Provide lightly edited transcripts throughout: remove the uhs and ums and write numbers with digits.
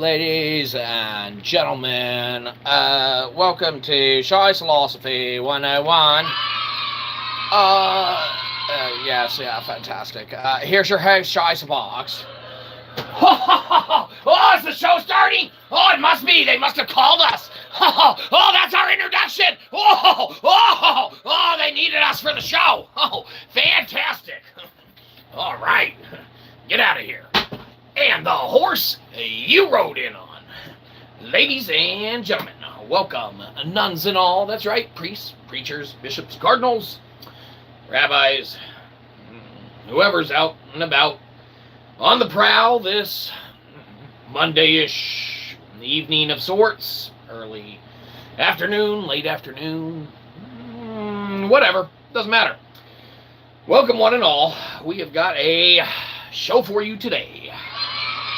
ladies and gentlemen. Welcome to Shyzalosophy 101. Yes, fantastic. Here's your host, Shyzabox. Oh, is the show starting? Oh, it must be. They must have called us. Oh, that's our introduction. Oh, they needed us for the show. Oh, fantastic. All right, get out of here. And the horse you rode in on. Ladies and gentlemen, welcome, nuns and all. That's right, priests, preachers, bishops, cardinals, rabbis, whoever's out and about on the prowl this Monday-ish evening of sorts, early afternoon, late afternoon, whatever, doesn't matter. Welcome one and all. We have got a show for you today.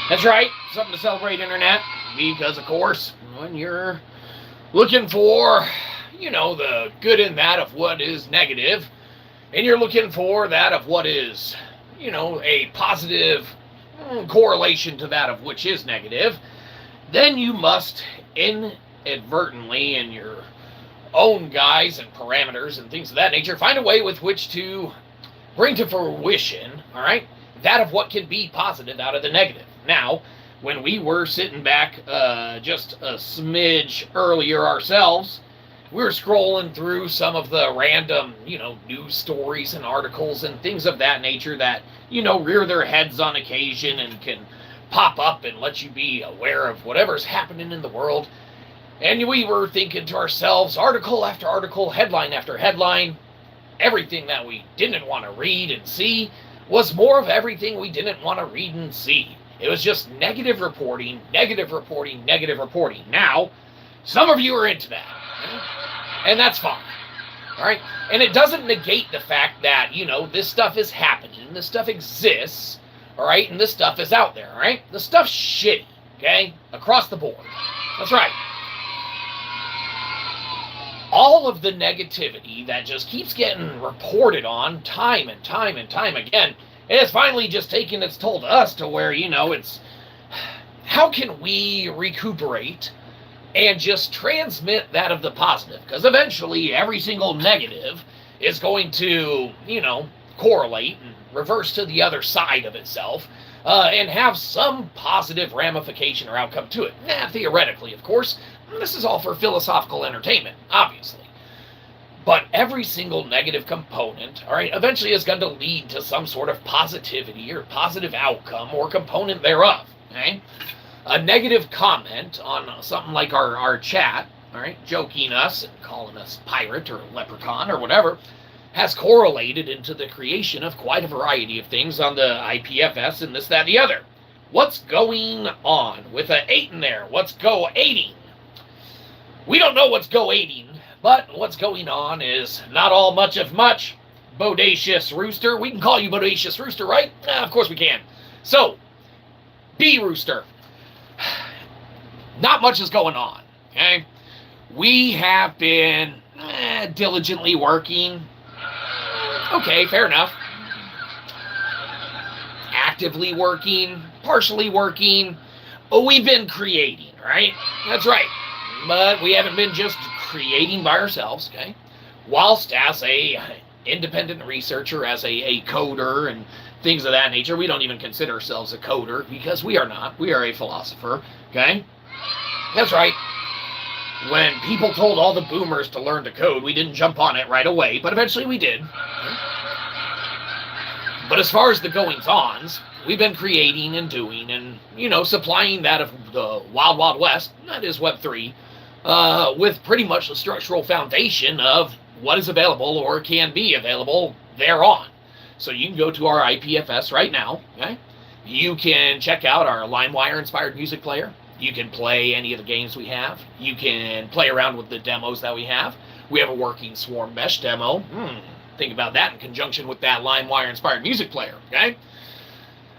That's right, something to celebrate, Internet, because, of course, when you're looking for, the good in that of what is negative, and you're looking for that of what is, a positive correlation to that of which is negative, then you must inadvertently, in your own guise and parameters and things of that nature, find a way with which to bring to fruition, all right, that of what can be positive out of the negative. Now, when we were sitting back just a smidge earlier ourselves, we were scrolling through some of the random, news stories and articles and things of that nature that, rear their heads on occasion and can pop up and let you be aware of whatever's happening in the world. And we were thinking to ourselves, article after article, headline after headline, everything that we didn't want to read and see was more of everything we didn't want to read and see. It was just negative reporting, negative reporting, negative reporting. Now, some of you are into that, and that's fine, all right? And it doesn't negate the fact that, this stuff is happening, this stuff exists, all right? And this stuff is out there, all right? The stuff's shitty, okay? Across the board. That's right. All of the negativity that just keeps getting reported on time and time and time again, and it's finally just taking its toll to us to where, it's how can we recuperate and just transmit that of the positive? Because eventually every single negative is going to, correlate and reverse to the other side of itself and have some positive ramification or outcome to it. Theoretically, of course. This is all for philosophical entertainment, obviously. But every single negative component, all right, eventually is going to lead to some sort of positivity or positive outcome or component thereof, okay? A negative comment on something like our chat, all right, joking us and calling us pirate or leprechaun or whatever, has correlated into the creation of quite a variety of things on the IPFS and this, that, and the other. What's going on with an 8 in there? What's go-8ing? We don't know what's go-8ing, but what's going on is not all much of much. Bodacious Rooster. We can call you Bodacious Rooster, right? Of course we can. So, B Rooster. Not much is going on, okay? We have been diligently working. Okay, fair enough. Actively working, partially working. We've been creating, right? That's right. But we haven't been just creating by ourselves, okay? Whilst as a independent researcher, as a coder and things of that nature, we don't even consider ourselves a coder because we are not. We are a philosopher, okay? That's right. When people told all the boomers to learn to code, we didn't jump on it right away, but eventually we did. But as far as the goings-ons, we've been creating and doing and, supplying that of the Wild Wild West, that is Web3, with pretty much the structural foundation of what is available or can be available thereon. So you can go to our IPFS right now, okay? You can check out our LimeWire-inspired music player. You can play any of the games we have. You can play around with the demos that we have. We have a working Swarm Mesh demo. Think about that in conjunction with that LimeWire-inspired music player, okay?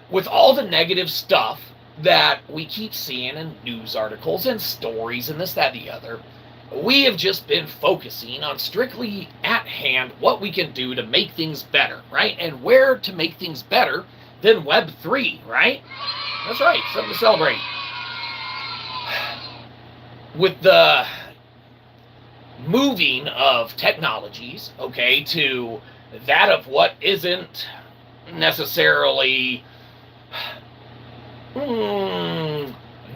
With all the negative stuff that we keep seeing in news articles and stories and this, that, and the other, we have just been focusing on strictly at hand what we can do to make things better, right? And where to make things better than Web3, right? That's right, something to celebrate. with the moving of technologies, okay, to that of what isn't necessarily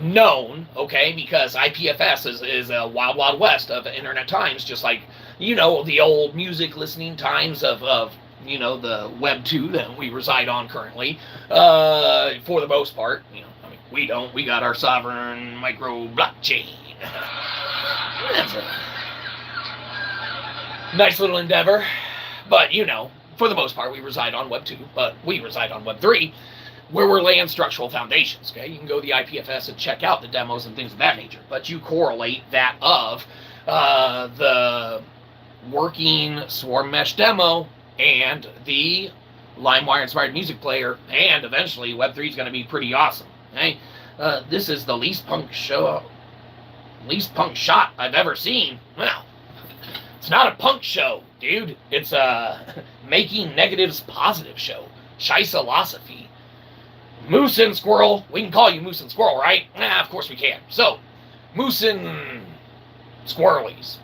known, okay, because IPFS is a wild, wild west of internet times, just like, you know, the old music listening times of you know, the Web 2 that we reside on currently, for the most part. You know, I mean, we don't. We got our sovereign micro blockchain. That's a nice little endeavor. But, you know, for the most part, we reside on Web 2, but we reside on Web 3, where we're laying structural foundations, okay? You can go to the IPFS and check out the demos and things of that nature, but you correlate that of the working Swarm Mesh demo and the LimeWire-inspired music player, and eventually Web3 is going to be pretty awesome, okay? This is the least punk shot I've ever seen. Well, it's not a punk show, dude. It's a making negatives positive show. Shyzalosophy. Moose and Squirrel. We can call you Moose and Squirrel, right? Of course we can. So, Moose and Squirrelies.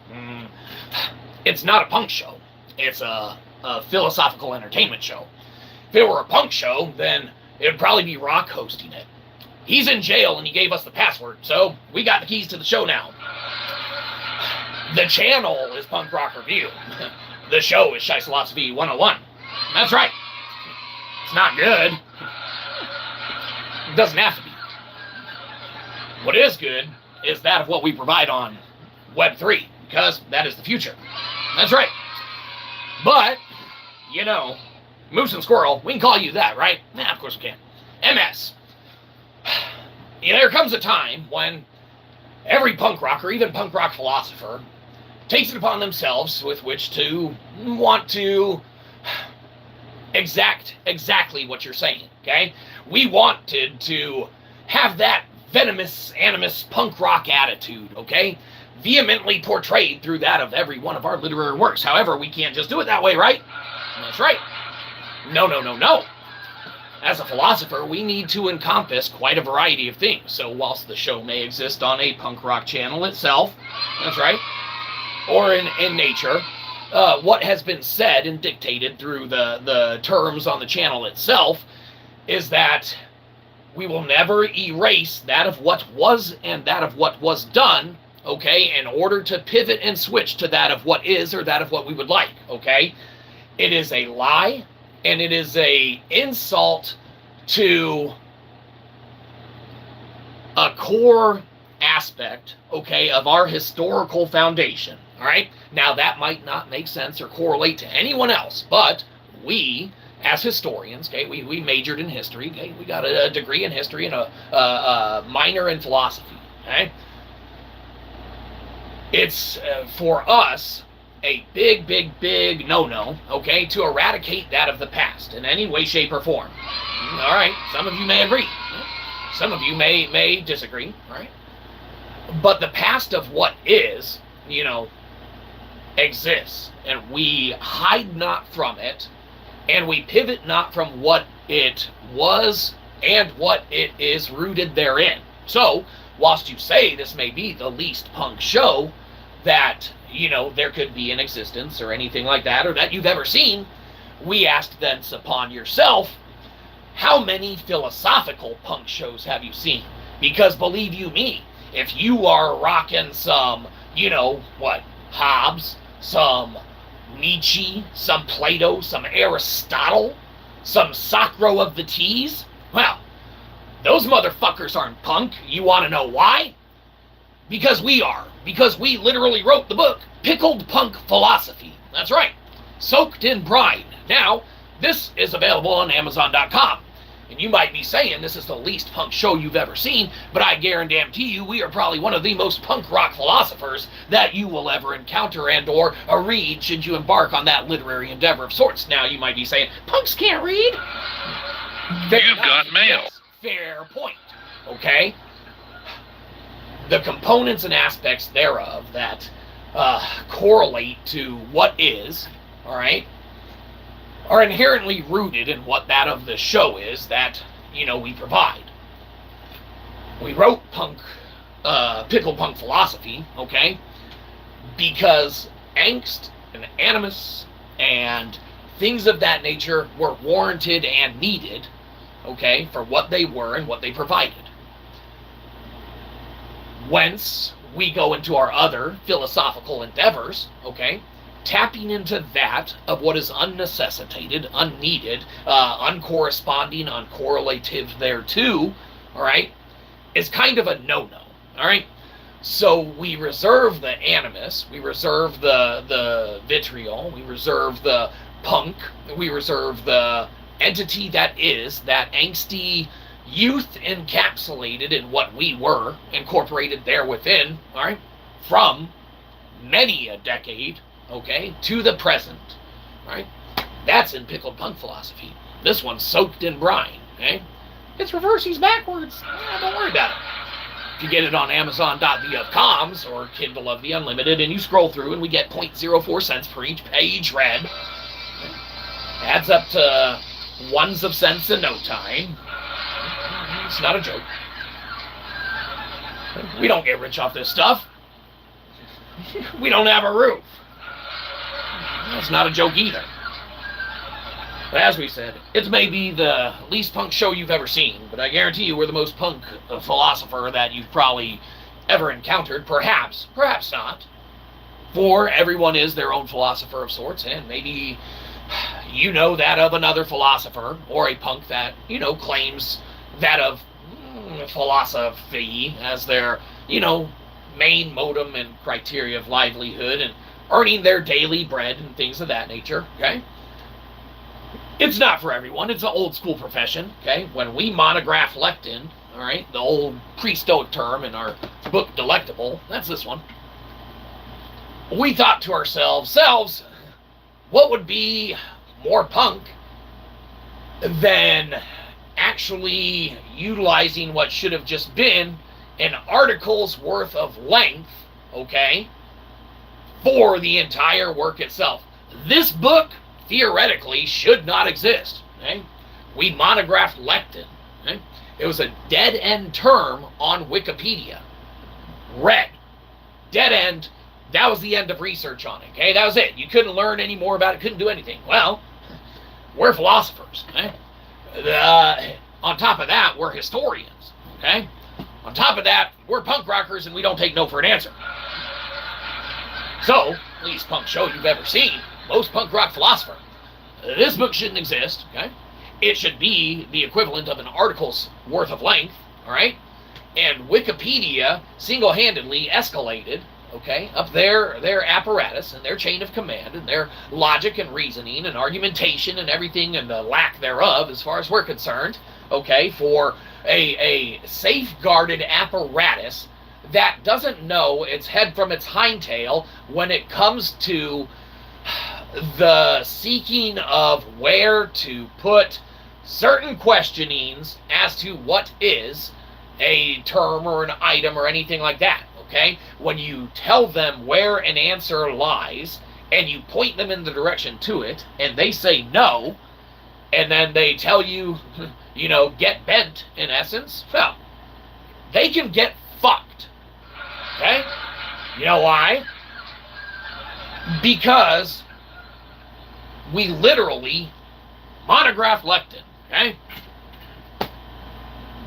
It's not a punk show. It's a philosophical entertainment show. If it were a punk show, then it would probably be Rock hosting it. He's in jail and he gave us the password, so we got the keys to the show now. The channel is Punk Rock Review. The show is Shyzalosophy 101. That's right. It's not good. It doesn't have to be. What is good is that of what we provide on Web 3, because that is the future. That's right. But, you know, Moose and Squirrel, we can call you that, right? Of course we can. MS. There comes a time when every punk rocker, even punk rock philosopher, takes it upon themselves with which to want to exactly what you're saying, okay? We wanted to have that venomous, animus punk rock attitude, okay? Vehemently portrayed through that of every one of our literary works. However, we can't just do it that way, right? That's right. No. As a philosopher, we need to encompass quite a variety of things. So whilst the show may exist on a punk rock channel itself, that's right, or in nature, what has been said and dictated through the terms on the channel itself is that we will never erase that of what was and that of what was done, okay, in order to pivot and switch to that of what is or that of what we would like, okay? It is a lie, and it is a insult to a core aspect, okay, of our historical foundation, all right? Now, that might not make sense or correlate to anyone else, but we, as historians, okay, we majored in history, okay, we got a degree in history and a minor in philosophy, okay? It's, for us, a big no-no, okay, to eradicate that of the past in any way, shape, or form. All right, some of you may agree. Some of you may disagree, all right? But the past of what is, you know, exists, and we hide not from it, and we pivot not from what it was and what it is rooted therein. So, whilst you say this may be the least punk show that, you know, there could be in existence or anything like that, or that you've ever seen, we asked thence upon yourself, how many philosophical punk shows have you seen? Because believe you me, if you are rocking some, you know, what, Hobbes, some Nietzsche, some Plato, some Aristotle, some Socro of the Teas, well, those motherfuckers aren't punk. You want to know why? Because we are. Because we literally wrote the book, Pickled Punk Philosophy. That's right. Soaked in brine. Now, this is available on Amazon.com. And you might be saying this is the least punk show you've ever seen, but I guarantee you we are probably one of the most punk rock philosophers that you will ever encounter and or read should you embark on that literary endeavor of sorts. Now, you might be saying, punks can't read? You've got mail. Fair point. Okay? The components and aspects thereof that correlate to what is, all right, are inherently rooted in what that of the show is that, you know, we provide. We wrote punk pickle punk philosophy, okay? Because angst and animus and things of that nature were warranted and needed, okay, for what they were and what they provided. Whence we go into our other philosophical endeavors, okay, tapping into that of what is unnecessitated, unneeded, uncorresponding, uncorrelative thereto, all right, is kind of a no-no, all right? So we reserve the animus, we reserve the vitriol, we reserve the punk, we reserve the entity that is, that angsty youth encapsulated in what we were, incorporated there within, all right, from many a decade, okay, to the present, right? That's in pickled punk philosophy. This one's soaked in brine, okay? It's reversing backwards. Don't worry about it. If you get it on Amazon.com or Kindle of the Unlimited, and you scroll through, and we get 0.04 cents per each page read, okay? Adds up to ones of cents in no time. It's not a joke. We don't get rich off this stuff. We don't have a roof. That's not a joke either. But as we said, it may be the least punk show you've ever seen, but I guarantee you we're the most punk philosopher that you've probably ever encountered. Perhaps, perhaps not. For everyone is their own philosopher of sorts, and maybe you know that of another philosopher, or a punk that, you know, claims that of philosophy as their, you know, main modem and criteria of livelihood and earning their daily bread and things of that nature, okay? It's not for everyone. It's an old school profession, okay? When we monograph lectin, all right, the old pre-Stoic term in our book Delectable, that's this one, we thought to ourselves, what would be more punk than actually utilizing what should have just been an article's worth of length, okay, for the entire work itself. This book, theoretically, should not exist, okay? We monographed lectin, okay? It was a dead-end term on Wikipedia. Read. Dead end. That was the end of research on it, okay? That was it. You couldn't learn any more about it, couldn't do anything. Well, we're philosophers, okay? On top of that, we're historians, okay? On top of that, we're punk rockers and we don't take no for an answer. So, least punk show you've ever seen, most punk rock philosopher. This book shouldn't exist, okay? It should be the equivalent of an article's worth of length, all right? And Wikipedia single-handedly escalated, okay, up their apparatus and their chain of command and their logic and reasoning and argumentation and everything and the lack thereof, as far as we're concerned, okay, for a safeguarded apparatus that doesn't know its head from its hind tail when it comes to the seeking of where to put certain questionings as to what is a term or an item or anything like that, okay? When you tell them where an answer lies and you point them in the direction to it and they say no, and then they tell you, you know, get bent, in essence, well, they can get fucked, okay? You know why? Because we literally monograph lectin, okay?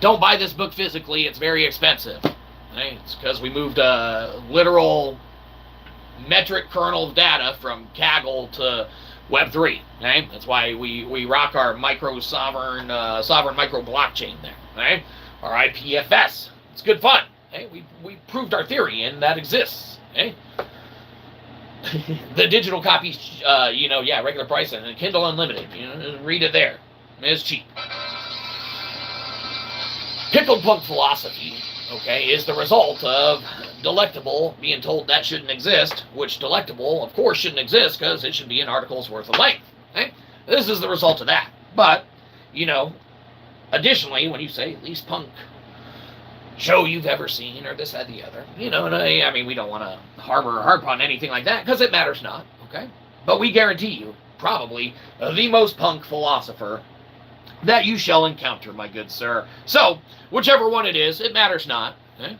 Don't buy this book physically, it's very expensive. Okay? It's because we moved a literal metric kernel of data from Kaggle to Web3. Okay? That's why we rock our sovereign micro blockchain there. Okay? Our IPFS. It's good fun. Okay? We proved our theory and that exists. Okay? The digital copies, regular price and Kindle Unlimited. Read it there. It's cheap. Pickled punk philosophy, okay, is the result of Delectable being told that shouldn't exist, which Delectable, of course, shouldn't exist because it should be an article's worth of length. Okay? This is the result of that. But, additionally, when you say least punk show you've ever seen or this, that, the other, we don't want to harp on anything like that because it matters not, okay? But we guarantee you, probably the most punk philosopher that you shall encounter, my good sir. So, whichever one it is, it matters not. Okay?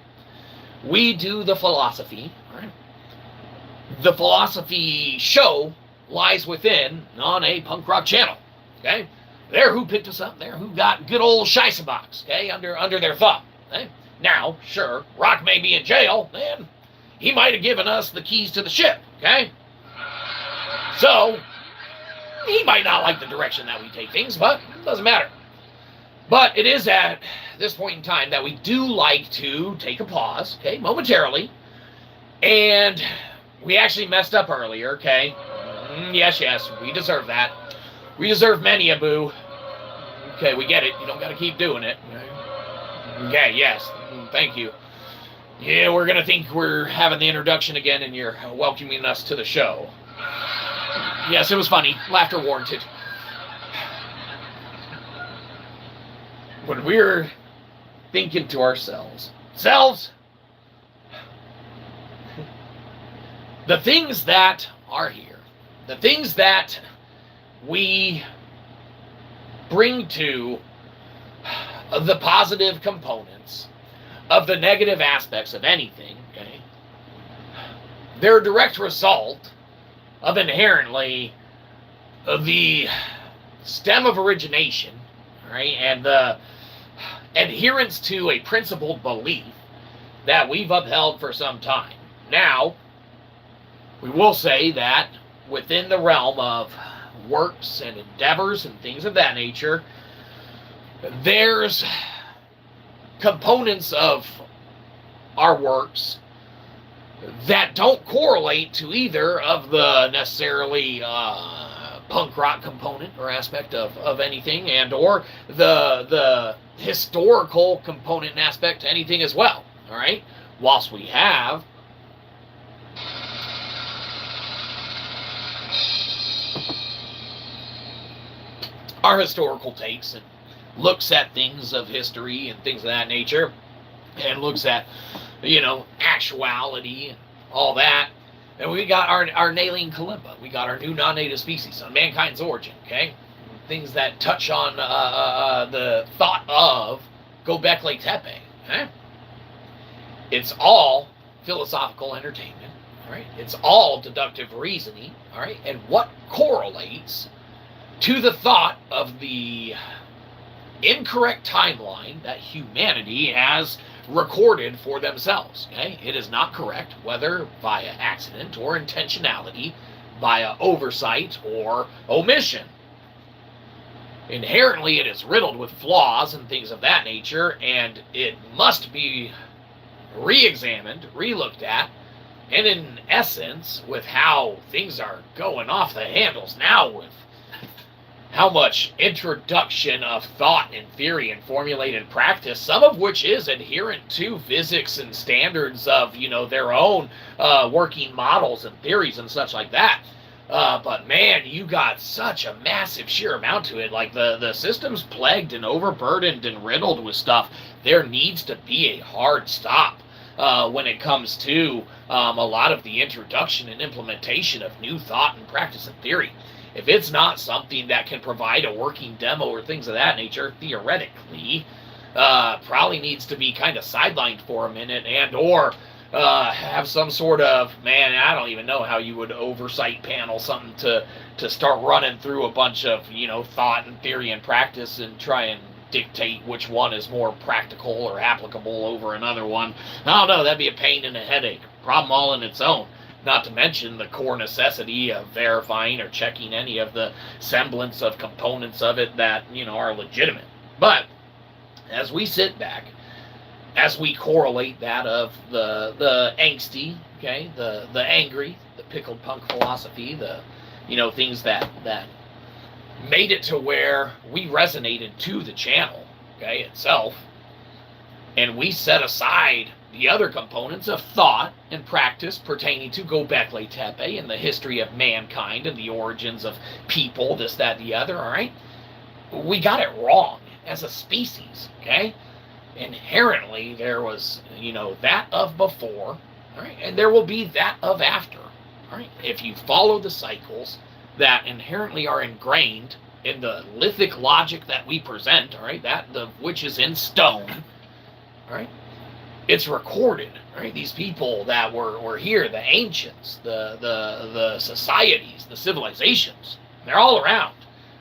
we do the philosophy, all right? The philosophy show lies within on a punk rock channel, okay? They're who picked us up. They're who got good old Shyzabox, okay, under their thumb. Okay? Now, sure, Rock may be in jail, and he might have given us the keys to the ship, okay? So, he might not like the direction that we take things, but it doesn't matter. But it is at this point in time that we do like to take a pause, okay, momentarily, and we actually messed up earlier, okay? Yes, we deserve that. We deserve many a boo. Okay, we get it. You don't got to keep doing it. Okay, yes. Thank you. Yeah, we're going to think we're having the introduction again and you're welcoming us to the show. Yes, it was funny. Laughter warranted. When we're thinking to ourselves, the things that are here, the things that we bring to the positive components of the negative aspects of anything, okay, they're a direct result of inherently the stem of origination, right, and the adherence to a principled belief that we've upheld for some time. Now, we will say that within the realm of works and endeavors and things of that nature, there's components of our works that don't correlate to either of the necessarily punk rock component or aspect of anything, and or the historical component and aspect to anything as well. All right, whilst we have our historical takes and looks at things of history and things of that nature, and looks at, actuality and all that. And we got our Nailing Kalimba. We got our new non-native species on mankind's origin, okay? Things that touch on the thought of Göbekli Tepe, okay? It's all philosophical entertainment, all right? It's all deductive reasoning, all right? And what correlates to the thought of the incorrect timeline that humanity has recorded for themselves, okay? It is not correct, whether via accident or intentionality, via oversight or omission. Inherently, it is riddled with flaws and things of that nature, and it must be re-examined, re-looked at, and in essence, with how things are going off the handles now, with how much introduction of thought and theory and formulated practice, some of which is adherent to physics and standards of, their own working models and theories and such like that. But man, you got such a massive sheer amount to it. Like the system's plagued and overburdened and riddled with stuff. There needs to be a hard stop when it comes to a lot of the introduction and implementation of new thought and practice and theory. If it's not something that can provide a working demo or things of that nature, theoretically, probably needs to be kind of sidelined for a minute, and or have some sort of, I don't even know how you would oversight panel something to start running through a bunch of, thought and theory and practice and try and dictate which one is more practical or applicable over another one. I don't know, that'd be a pain and a headache. Problem all in its own. Not to mention the core necessity of verifying or checking any of the semblance of components of it that, are legitimate. But as we sit back, as we correlate that of the angsty, okay, the angry, the pickled punk philosophy, the, things that made it to where we resonated to the channel, okay, itself, and we set aside the other components of thought and practice pertaining to Göbekli Tepe and the history of mankind and the origins of people, this, that, the other, all right? We got it wrong as a species, okay? Inherently, there was, that of before, all right? And there will be that of after, all right? If you follow the cycles that inherently are ingrained in the lithic logic that we present, all right, that which is in stone, all right? it's recorded, right? These people that were here, the ancients, the societies, the civilizations, they're all around,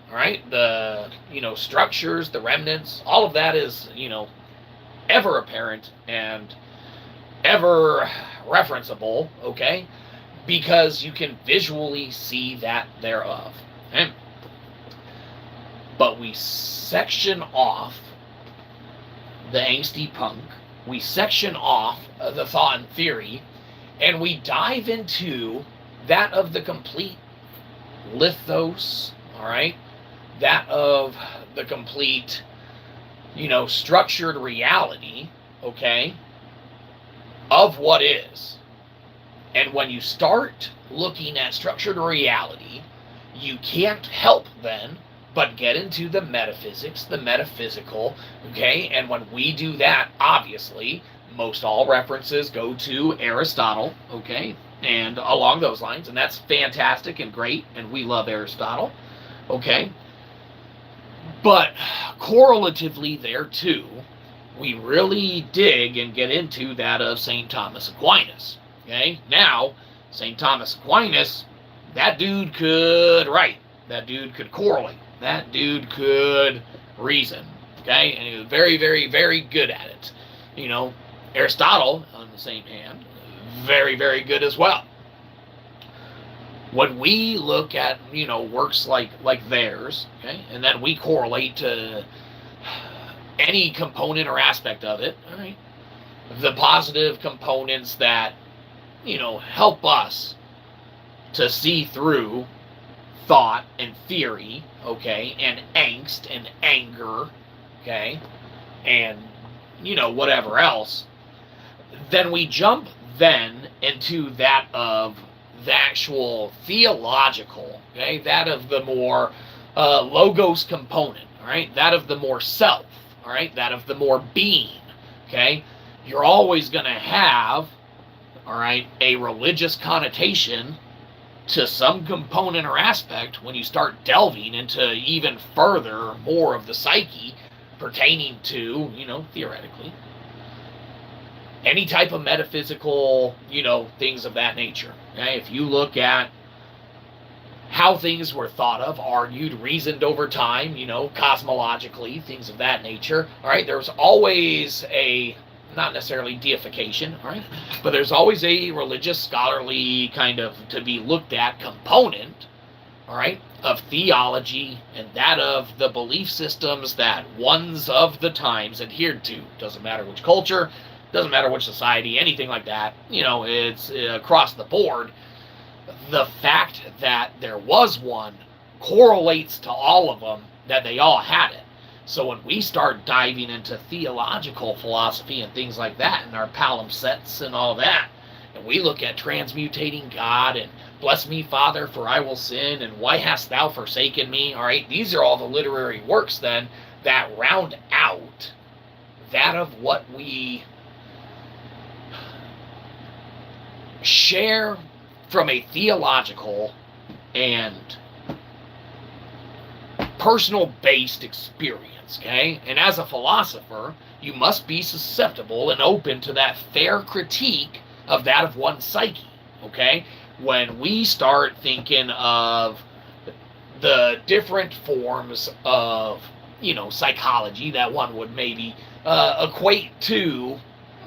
all right? The, structures, the remnants, all of that is, ever apparent and ever referenceable, okay? Because you can visually see that thereof. Okay? But we section off the angsty punk, we section off the thought and theory, and we dive into that of the complete lithos, all right? That of the complete, structured reality, okay, of what is. And when you start looking at structured reality, you can't help then but get into the metaphysics, the metaphysical, okay? And when we do that, obviously, most all references go to Aristotle, okay? And along those lines, and that's fantastic and great, and we love Aristotle, okay? But correlatively there too, we really dig and get into that of St. Thomas Aquinas, okay? Now, St. Thomas Aquinas, that dude could write, that dude could correlate, that dude could reason, okay? And he was very, very, very good at it. Aristotle, on the same hand, very, very good as well. When we look at, works like theirs, okay, and then we correlate to any component or aspect of it, all right, the positive components that, help us to see through thought and theory, okay, and angst and anger, okay, and, whatever else, then we jump then into that of the actual theological, okay, that of the more logos component, all right, that of the more self, all right, that of the more being, okay. You're always going to have, all right, a religious connotation to some component or aspect when you start delving into even further more of the psyche pertaining to, theoretically, any type of metaphysical, things of that nature. Okay? If you look at how things were thought of, argued, reasoned over time, cosmologically, things of that nature, all right, there's always a, not necessarily deification, all right, but there's always a religious, scholarly kind of to be looked at component, all right, of theology and that of the belief systems that ones of the times adhered to. Doesn't matter which culture, doesn't matter which society, anything like that, it's across the board. The fact that there was one correlates to all of them, that they all had it. So when we start diving into theological philosophy and things like that, and our palimpsests and all that, and we look at transmutating God and bless me, Father, for I will sin, and why hast thou forsaken me, all right, these are all the literary works then that round out that of what we share from a theological and personal based experience, okay? And as a philosopher, you must be susceptible and open to that fair critique of that of one's psyche, okay? When we start thinking of the different forms of, psychology that one would maybe equate to,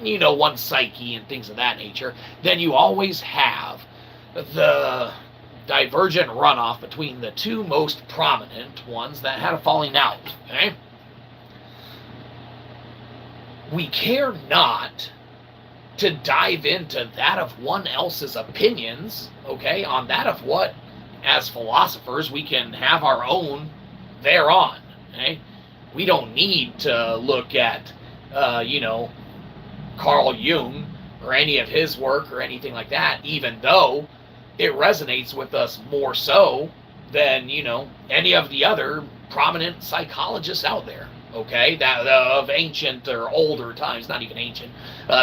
one's psyche and things of that nature, then you always have the divergent runoff between the two most prominent ones that had a falling out, okay? We care not to dive into that of one else's opinions, okay, on that of what, as philosophers, we can have our own thereon, okay? We don't need to look at, Carl Jung or any of his work or anything like that, even though it resonates with us more so than, any of the other prominent psychologists out there, okay, that of ancient or older times, not even ancient,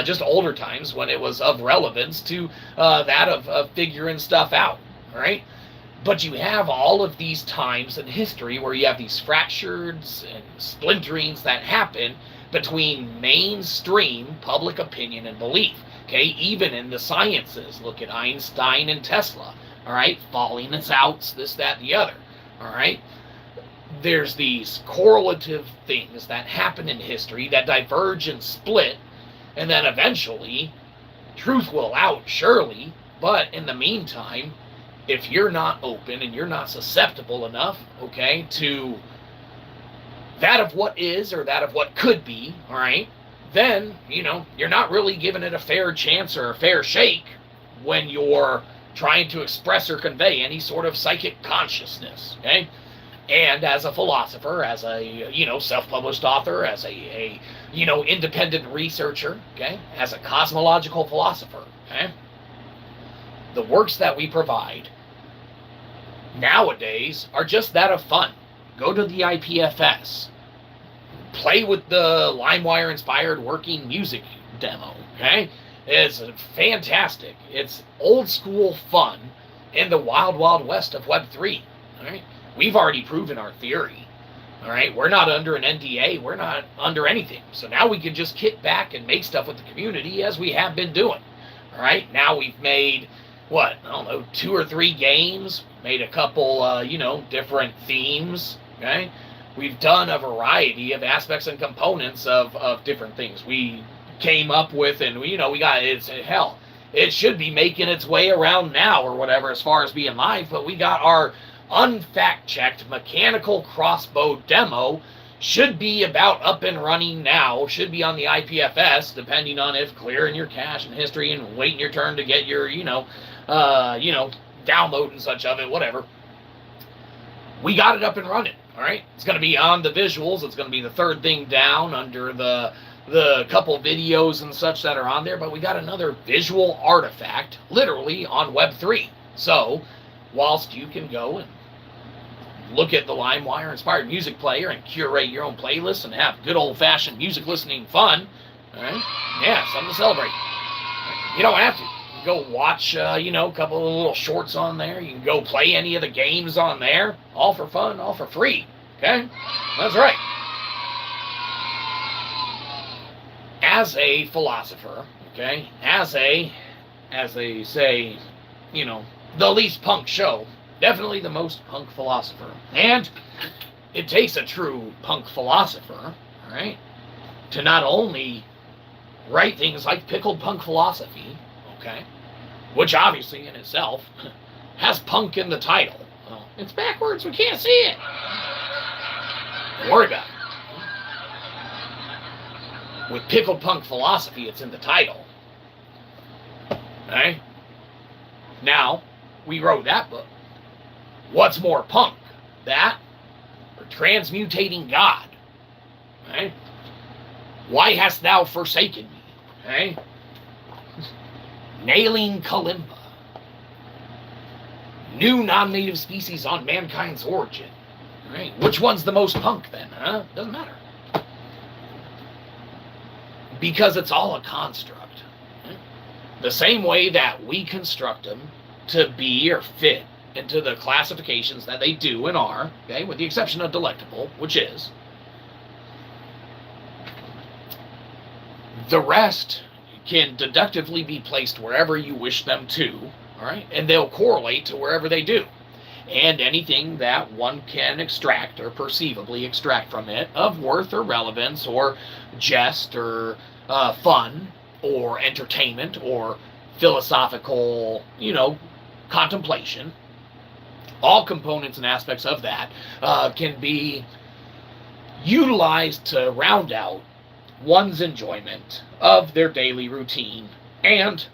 just older times when it was of relevance to that of figuring stuff out, all right? But you have all of these times in history where you have these fractures and splinterings that happen between mainstream public opinion and belief. Okay, even in the sciences, look at Einstein and Tesla. All right, falling us out, this, that, and the other. All right, there's these correlative things that happen in history that diverge and split, and then eventually truth will out, surely, but in the meantime, if you're not open and you're not susceptible enough, okay, to that of what is or that of what could be, all right, then, you're not really giving it a fair chance or a fair shake when you're trying to express or convey any sort of psychic consciousness, okay? And as a philosopher, as a, self-published author, as a independent researcher, okay, as a cosmological philosopher, okay, the works that we provide nowadays are just that of fun. Go to the IPFS. Play with the LimeWire-inspired working music demo, okay? It's fantastic. It's old-school fun in the wild, wild west of Web3, all right? We've already proven our theory, all right? We're not under an NDA. We're not under anything. So now we can just kick back and make stuff with the community as we have been doing, all right? Now we've made, 2 or 3 games, made a couple, different themes, okay? We've done a variety of aspects and components of different things. We came up with, and we got, it should be making its way around now or whatever as far as being live, but we got our unfact-checked mechanical crossbow demo, should be about up and running now, should be on the IPFS, depending on if clearing your cache and history and waiting your turn to get your, download and such of it, whatever. We got it up and running, all right? It's going to be on the visuals. It's going to be the third thing down under the couple videos and such that are on there, but we got another visual artifact, literally, on Web3. So, whilst you can go and look at the LimeWire-inspired music player and curate your own playlist and have good old-fashioned music listening fun, all right? Yeah, something to celebrate. You don't have to. Go watch, a couple of little shorts on there. You can go play any of the games on there. All for fun, all for free. Okay? That's right. As a philosopher, okay, as they say, the least punk show, definitely the most punk philosopher. And it takes a true punk philosopher, all right, to not only write things like Pickled Punk Philosophy, okay, which obviously in itself has punk in the title. Well, it's backwards, we can't see it. Don't worry about it. With Pickled Punk Philosophy, it's in the title. Okay? Now, we wrote that book. What's more punk? That or Transmutating God? Okay? Why hast thou forsaken me? Okay? Nailing Kalimba. New non-native species on mankind's origin. Right? Which one's the most punk then, huh? Doesn't matter. Because it's all a construct. Right? The same way that we construct them to be or fit into the classifications that they do and are, okay, with the exception of delectable, which is. The rest can deductively be placed wherever you wish them to, all right? And they'll correlate to wherever they do. And anything that one can extract or perceivably extract from it of worth or relevance or jest or fun or entertainment or philosophical, contemplation, all components and aspects of that can be utilized to round out one's enjoyment of their daily routine, and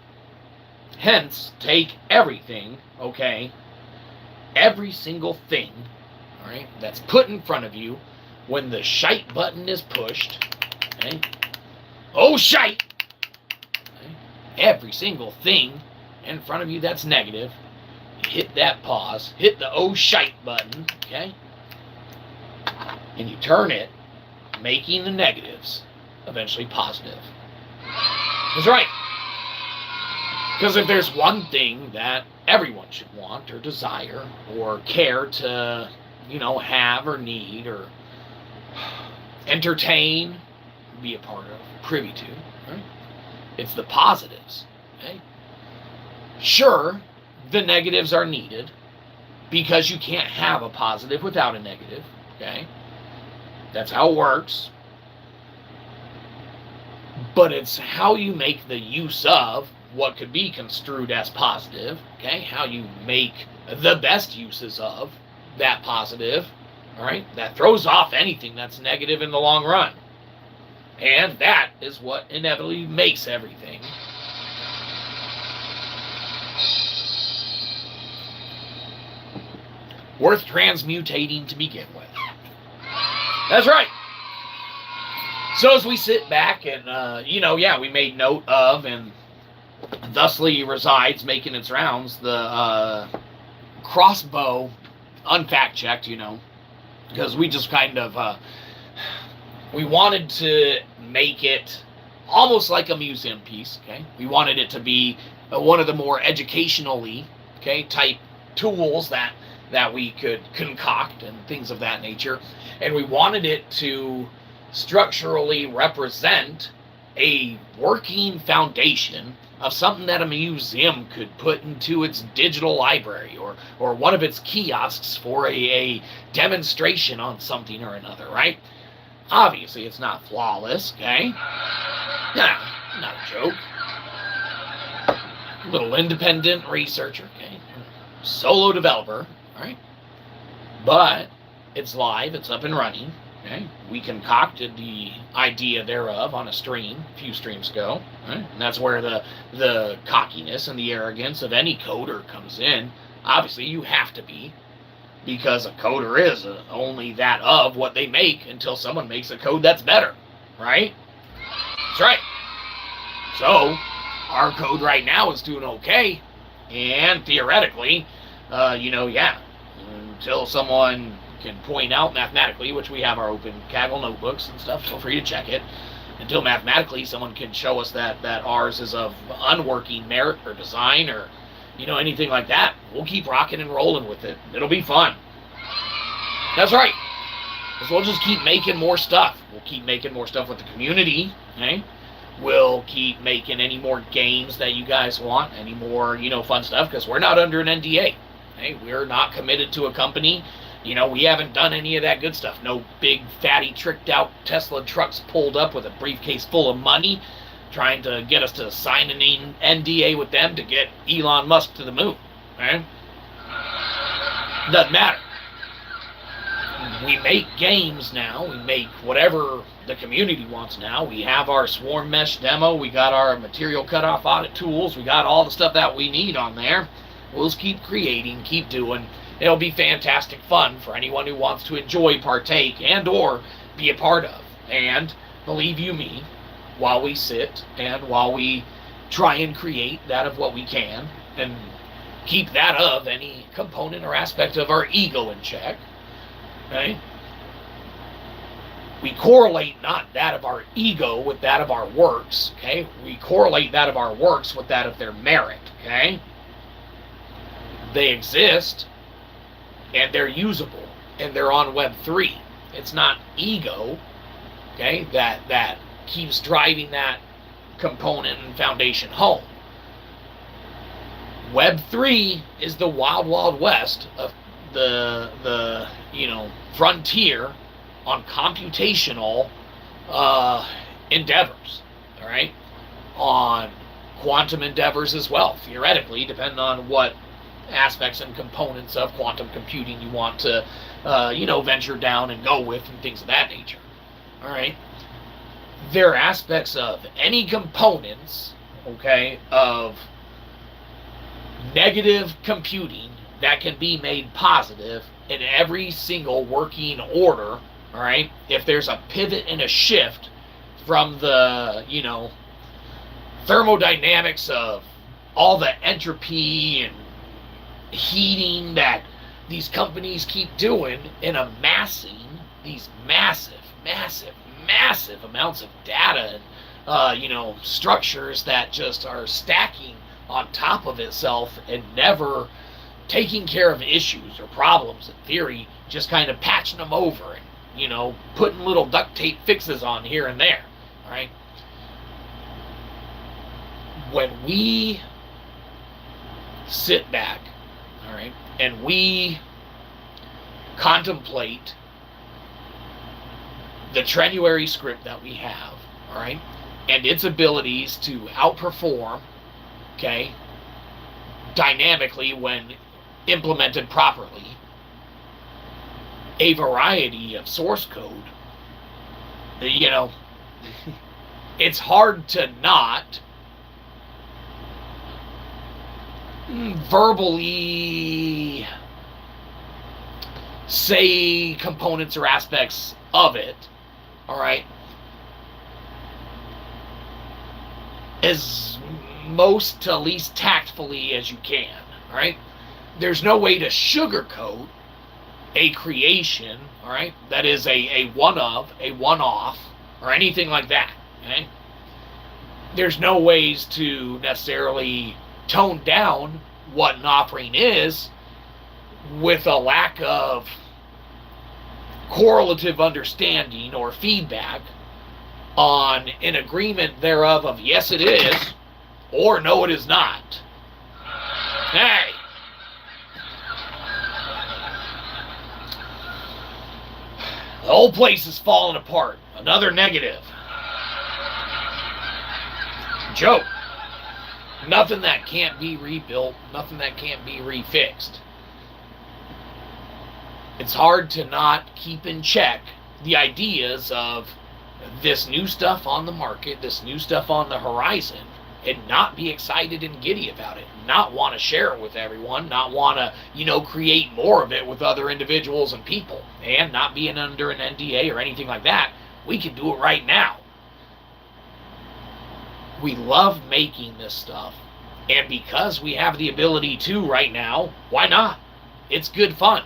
hence take everything, okay, every single thing, all right, that's put in front of you when the shite button is pushed, okay, oh shite, okay? Every single thing in front of you that's negative, you hit that pause, hit the oh shite button, okay, and you turn it, making the negatives eventually positive. That's right. Because if there's one thing that everyone should want or desire or care to, have or need or entertain, be a part of, privy to. Right? It's the positives. Okay? Sure, the negatives are needed because you can't have a positive without a negative. Okay? That's how it works. But it's how you make the use of what could be construed as positive, okay? How you make the best uses of that positive, all right? That throws off anything that's negative in the long run. And that is what inevitably makes everything worth transmutating to begin with. That's right. So as we sit back and, we made note of and thusly resides making its rounds, the crossbow, unfact-checked, because we just kind of, we wanted to make it almost like a museum piece, okay? We wanted it to be one of the more educationally, okay, type tools that we could concoct and things of that nature. And we wanted it to structurally represent a working foundation of something that a museum could put into its digital library or one of its kiosks for a demonstration on something or another, right? Obviously, it's not flawless, okay? Nah, not a joke. Little independent researcher, okay? Solo developer, right? But it's live, it's up and running. Okay. We concocted the idea thereof on a stream a few streams ago. Right? And that's where the cockiness and the arrogance of any coder comes in. Obviously, you have to be, because a coder is only that of what they make until someone makes a code that's better. Right? That's right. So, our code right now is doing okay. And theoretically, until someone can point out mathematically, which we have our open Kaggle notebooks and stuff, feel free to check it, until mathematically someone can show us that ours is of unworking merit or design or, anything like that, we'll keep rocking and rolling with it. It'll be fun. That's right. Because we'll just keep making more stuff. We'll keep making more stuff with the community, okay? We'll keep making any more games that you guys want, any more, fun stuff, because we're not under an NDA, okay? We're not committed to a company. We haven't done any of that good stuff. No big, fatty, tricked-out Tesla trucks pulled up with a briefcase full of money trying to get us to sign an NDA with them to get Elon Musk to the moon. Right? Doesn't matter. We make games now. We make whatever the community wants now. We have our Swarm Mesh demo. We got our material cutoff audit tools. We got all the stuff that we need on there. We'll just keep creating, keep doing. It'll be fantastic fun for anyone who wants to enjoy, partake, and or be a part of. And believe you me, while we sit and while we try and create that of what we can and keep that of any component or aspect of our ego in check, okay? We correlate not that of our ego with that of our works, okay? We correlate that of our works with that of their merit, okay? They exist, and they're usable, and they're on Web 3. It's not ego, okay, that keeps driving that component and foundation home. Web 3 is the wild, wild west of the frontier on computational endeavors, all right? On quantum endeavors as well, theoretically, depending on what aspects and components of quantum computing you want to, venture down and go with and things of that nature. All right. There are aspects of any components, okay, of negative computing that can be made positive in every single working order, all right? If there's a pivot and a shift from the, thermodynamics of all the entropy and heating that these companies keep doing in amassing these massive amounts of data and structures that just are stacking on top of itself and never taking care of issues or problems in theory, just kind of patching them over and putting little duct tape fixes on here and there. all right? When we sit back, all right, and we contemplate the Trenuary script that we have, all right, and its abilities to outperform, okay, dynamically when implemented properly, a variety of source code, you know, it's hard to not verbally say components or aspects of it, all right, as most to least tactfully as you can, all right? There's no way to sugarcoat a creation, all right, that is a one-of, a one-off, or anything like that, okay? There's no ways to necessarily tone down what an offering is with a lack of correlative understanding or feedback on an agreement thereof of yes it is or no it is not. Hey! The whole place is falling apart. Another negative. Joke. Nothing that can't be rebuilt, nothing that can't be refixed. It's hard to not keep in check the ideas of this new stuff on the market, this new stuff on the horizon, and not be excited and giddy about it, not want to share it with everyone, not want to, create more of it with other individuals and people, and not being under an NDA or anything like that. We can do it right now. We love making this stuff, and because we have the ability to right now, why not? It's good fun.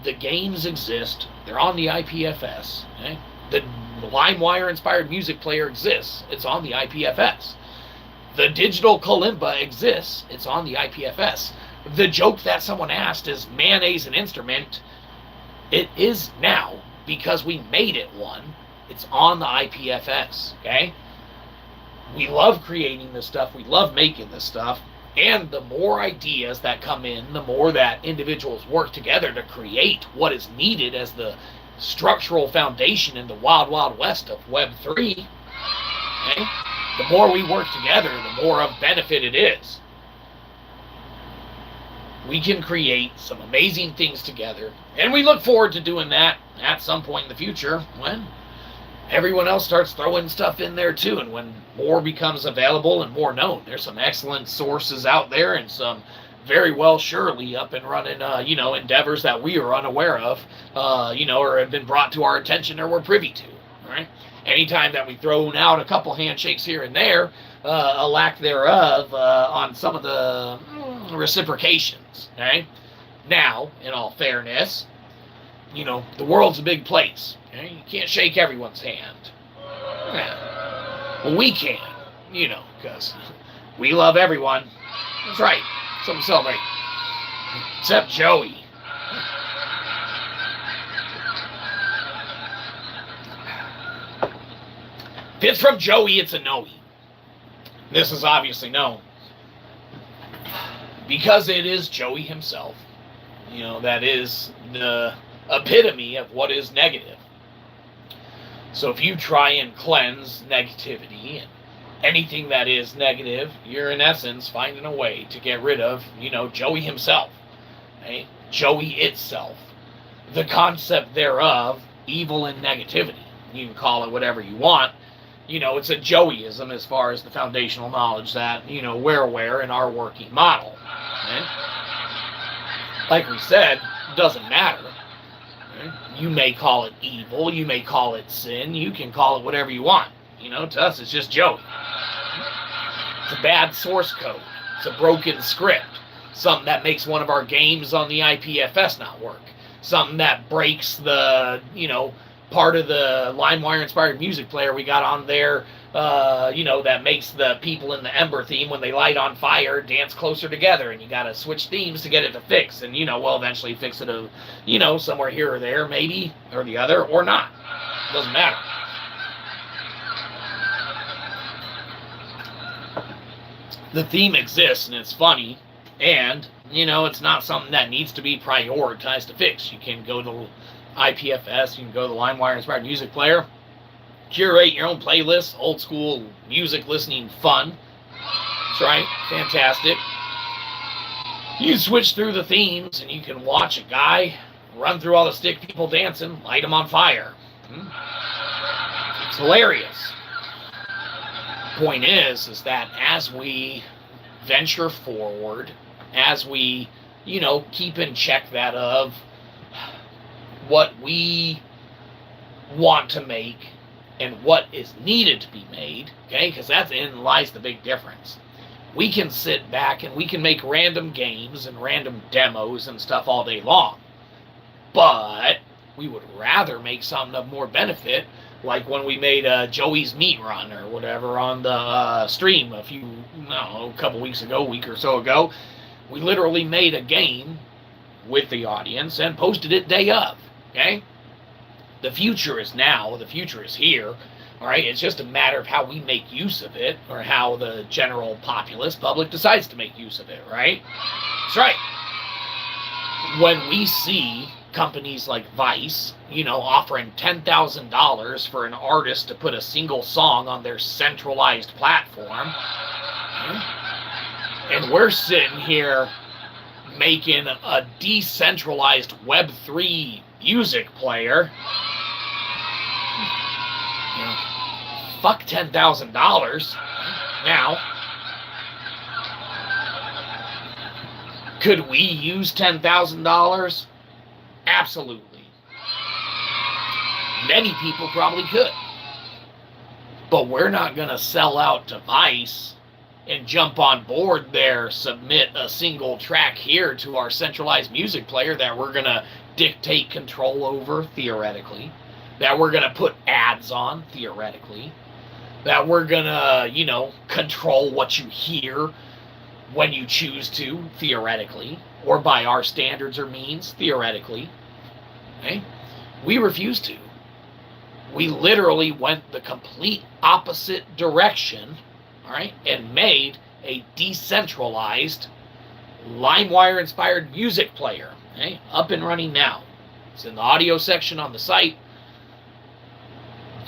The games exist. They're on the IPFS. Okay? The LimeWire-inspired music player exists. It's on the IPFS. The digital kalimba exists. It's on the IPFS. The joke that someone asked is mayonnaise an instrument. It is now because we made it one. It's on the IPFS. Okay? We love creating this stuff. We love making this stuff. And the more ideas that come in, the more that individuals work together to create what is needed as the structural foundation in the wild, wild west of Web 3, okay? The more we work together, the more of benefit it is. We can create some amazing things together, and we look forward to doing that at some point in the future when everyone else starts throwing stuff in there too, and when more becomes available and more known. There's some excellent sources out there and some very well surely up and running, endeavors that we are unaware of, or have been brought to our attention or we're privy to, all right? Anytime that we throw out a couple handshakes here and there, a lack thereof on some of the reciprocations, okay? Now, in all fairness, the world's a big place. Okay? You can't shake everyone's hand. Yeah. Well, we can, because we love everyone. That's right. Something to celebrate. Except Joey. If it's from Joey, it's a no-y. This is obviously known. Because it is Joey himself. That is the epitome of what is negative. So if you try and cleanse negativity and anything that is negative, you're in essence finding a way to get rid of, Joey himself. Okay? Joey itself. The concept thereof, evil and negativity. You can call it whatever you want. It's a Joeyism as far as the foundational knowledge that, we're aware in our working model. Okay? Like we said, it doesn't matter. You may call it evil, you may call it sin, you can call it whatever you want. To us, it's just Joey. It's a bad source code. It's a broken script. Something that makes one of our games on the IPFS not work. Something that breaks the, part of the LimeWire-inspired music player we got on there, that makes the people in the Ember theme, when they light on fire, dance closer together, and you gotta switch themes to get it to fix, and, we'll eventually fix it, somewhere here or there, maybe, or the other, or not. Doesn't matter. the theme exists and it's funny, and, you know, it's not something that needs to be prioritized to fix. You can go to IPFS, you can go to the LimeWire Inspired Music Player, curate your own playlist, old school music listening fun. That's right, fantastic. You switch through the themes and you can watch a guy run through all the stick people dancing, light them on fire. It's hilarious. Point is that as we venture forward, as we, you know, keep in check that of what we want to make and what is needed to be made, okay, because that's in lies the big difference. We can sit back and we can make random games and random demos and stuff all day long, but we would rather make something of more benefit, like when we made Joey's Meat Run or whatever on the stream a couple weeks ago, week or so ago. We literally made a game with the audience and posted it day of, okay? The future is now, the future is here, all right? It's just a matter of how we make use of it, or how the general populace, public, decides to make use of it, right? That's right. When we see companies like Vice, you know, offering $10,000 for an artist to put a single song on their centralized platform, and we're sitting here making a decentralized Web3 music player, you know, fuck $10,000 now. Could we use $10,000? Absolutely. Many people probably could. But we're not going to sell out to Vice and jump on board there, submit a single track here to our centralized music player that we're going to dictate control over, theoretically. That we're going to put ads on, theoretically. That we're going to, you know, control what you hear when you choose to, theoretically. Or by our standards or means, theoretically. Okay? We refuse to. We literally went the complete opposite direction, all right, and made a decentralized LimeWire-inspired music player, okay, up and running now. It's in the audio section on the site.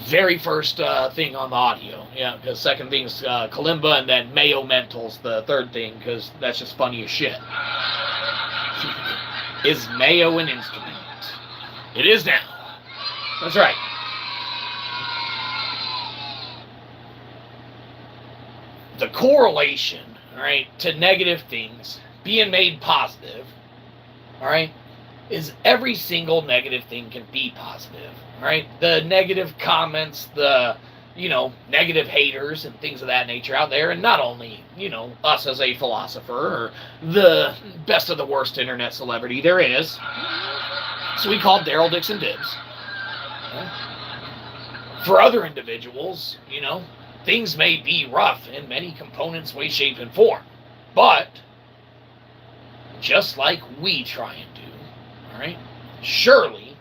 Very first thing on the audio, yeah, because second thing's Kalimba, and then Mayo Mental's the third thing, because that's just funny as shit. Is Mayo an instrument? It is now. That's right. The correlation, all right, to negative things being made positive, all right, is every single negative thing can be positive, all right? The negative comments, the, you know, negative haters and things of that nature out there, and not only, you know, us as a philosopher or the best of the worst internet celebrity there is. So we called Daryl Dixon Dibs. For other individuals, you know, things may be rough in many components, way, shape, and form. But, just like we try and do, all right, surely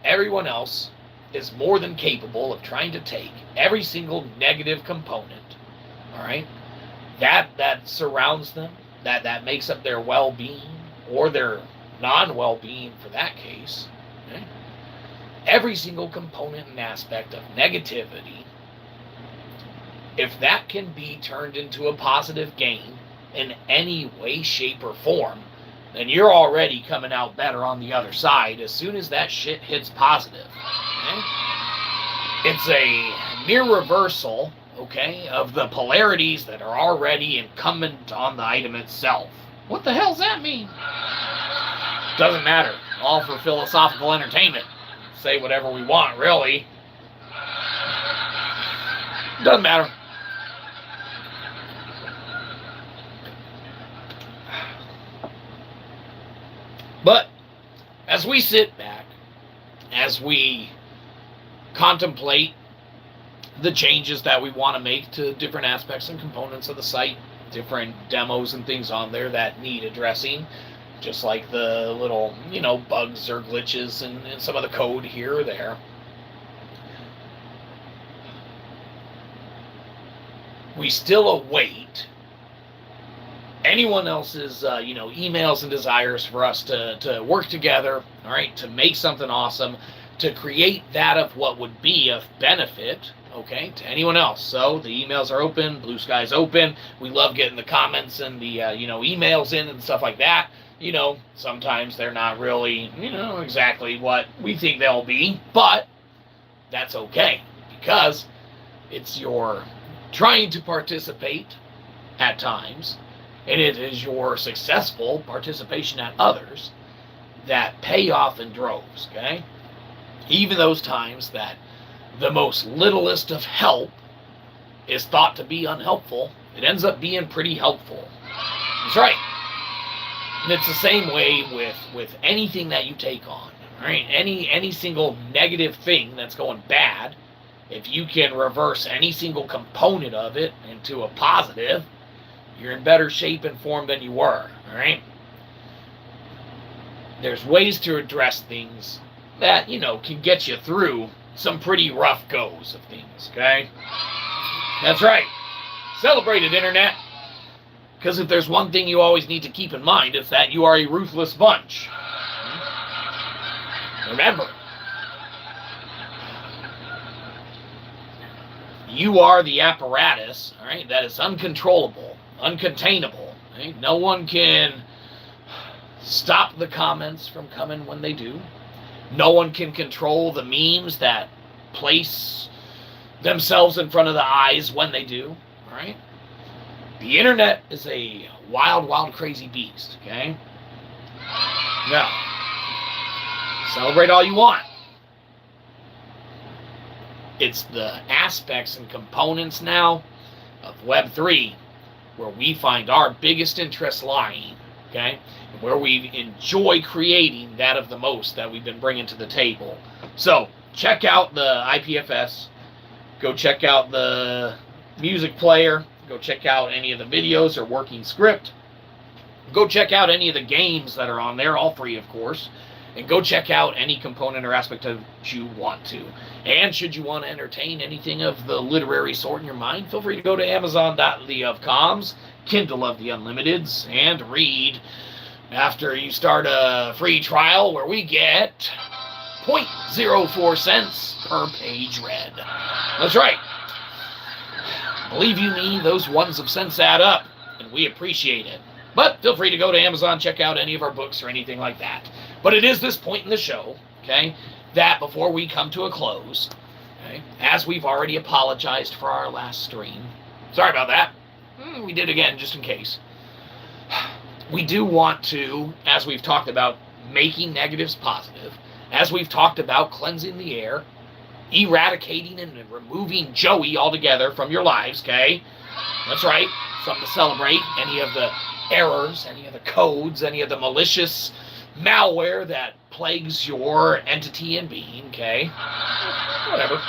everyone else is more than capable of trying to take every single negative component, all right, that surrounds them, that makes up their well-being, or their non-well-being for that case, okay? Every single component and aspect of negativity, if that can be turned into a positive gain in any way, shape, or form, then you're already coming out better on the other side as soon as that shit hits positive. Okay? It's a near reversal, okay, of the polarities that are already incumbent on the item itself. What the hell's that mean? Doesn't matter. All for philosophical entertainment. Say whatever we want, really. Doesn't matter. But as we sit back, as we contemplate the changes that we want to make to different aspects and components of the site, different demos and things on there that need addressing, just like the little, you know, bugs or glitches and some of the code here or there, we still await anyone else's, emails and desires for us to work together, all right, to make something awesome, to create that of what would be of benefit, okay, to anyone else. So the emails are open, Bluesky's open. We love getting the comments and the, emails in and stuff like that. Sometimes they're not really, exactly what we think they'll be, but that's okay, because it's your trying to participate at times, and it is your successful participation at others that pay off in droves, okay? Even those times that the most littlest of help is thought to be unhelpful, it ends up being pretty helpful. That's right. And it's the same way with anything that you take on, right? Any single negative thing that's going bad, if you can reverse any single component of it into a positive, you're in better shape and form than you were, all right? There's ways to address things that, can get you through some pretty rough goes of things, okay? That's right. Celebrate it, Internet. Because if there's one thing you always need to keep in mind, it's that you are a ruthless bunch. Remember, you are the apparatus, all right, that is uncontrollable, uncontainable. Right? No one can stop the comments from coming when they do. No one can control the memes that place themselves in front of the eyes when they do, all right? The internet is a wild, wild, crazy beast, okay? Now, celebrate all you want. It's the aspects and components now of Web3 where we find our biggest interest lying, okay? Where we enjoy creating that of the most that we've been bringing to the table. So, check out the IPFS. Go check out the music player. Go check out any of the videos or working script. Go check out any of the games that are on there, all free, of course. And go check out any component or aspect that you want to. And should you want to entertain anything of the literary sort in your mind, feel free to go to Amazon.theofcoms, Kindle of the Unlimiteds, and read after you start a free trial where we get 0.04 cents per page read. That's right. Believe you me, those ones of cents add up, and we appreciate it. But feel free to go to Amazon, check out any of our books or anything like that. But it is this point in the show, okay, that before we come to a close, okay, as we've already apologized for our last stream, sorry about that, we did again just in case. We do want to, as we've talked about, making negatives positive, as we've talked about cleansing the air, eradicating and removing Joey altogether from your lives, okay? That's right, something to celebrate. Any of the errors, any of the codes, any of the malicious malware that plagues your entity and being, okay? Whatever.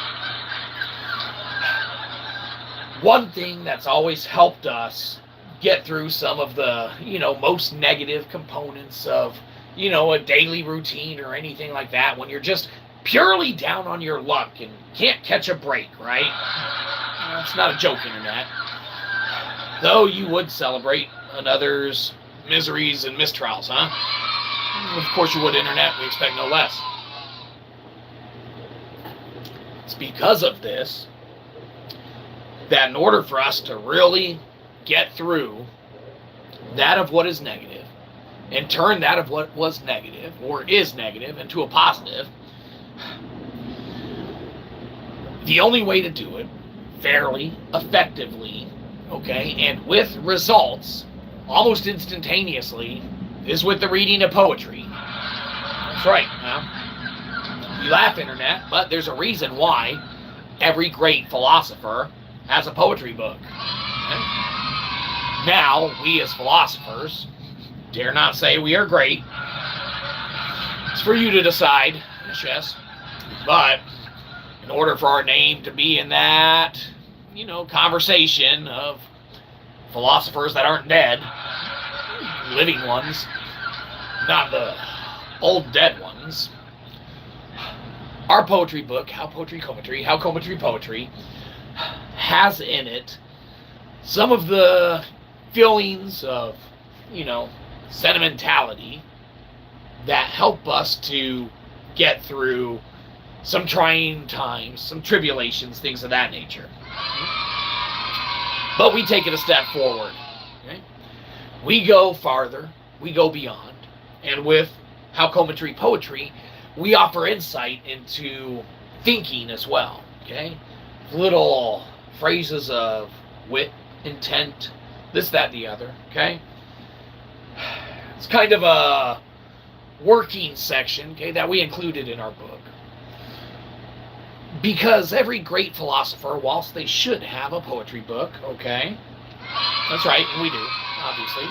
One thing that's always helped us get through some of the, most negative components of, a daily routine or anything like that, when you're just purely down on your luck and can't catch a break, right? It's not a joke, Internet. Though you would celebrate another's miseries and mistrials, huh? Of course you would, Internet. We expect no less. It's because of this that in order for us to really get through that of what is negative and turn that of what was negative or is negative into a positive, the only way to do it fairly, effectively, okay, and with results almost instantaneously is with the reading of poetry. That's right. Now, you laugh, Internet, but there's a reason why every great philosopher has a poetry book. Okay? Now, we as philosophers dare not say we are great. It's for you to decide, yes. But in order for our name to be in that, conversation of philosophers that aren't dead, living ones, not the old dead ones, our poetry book, How Poetry Poetry, has in it some of the feelings of, sentimentality that help us to get through some trying times, some tribulations, things of that nature. But we take it a step forward. Okay? We go farther, we go beyond, and with Halcometry Poetry, we offer insight into thinking as well. Okay? Little phrases of wit, intent, this, that, the other. Okay? It's kind of a working section, okay, that we included in our book. Because every great philosopher, whilst they should have a poetry book, okay, that's right, we do, obviously,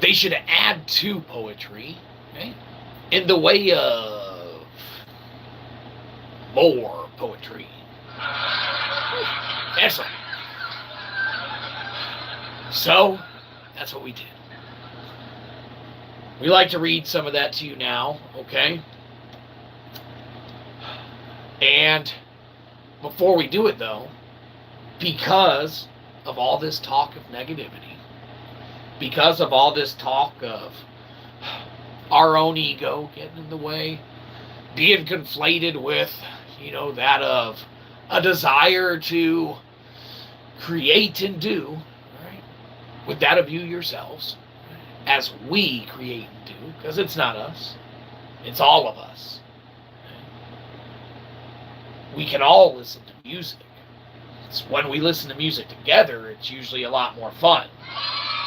they should add to poetry, okay, in the way of more poetry. Excellent. So, that's what we did. We like to read some of that to you now, okay? And before we do it, though, because of all this talk of negativity, because of all this talk of our own ego getting in the way, being conflated with, that of a desire to create and do, right, with that of you yourselves, as we create and do, because it's not us, it's all of us. We can all listen to music. It's when we listen to music together, it's usually a lot more fun.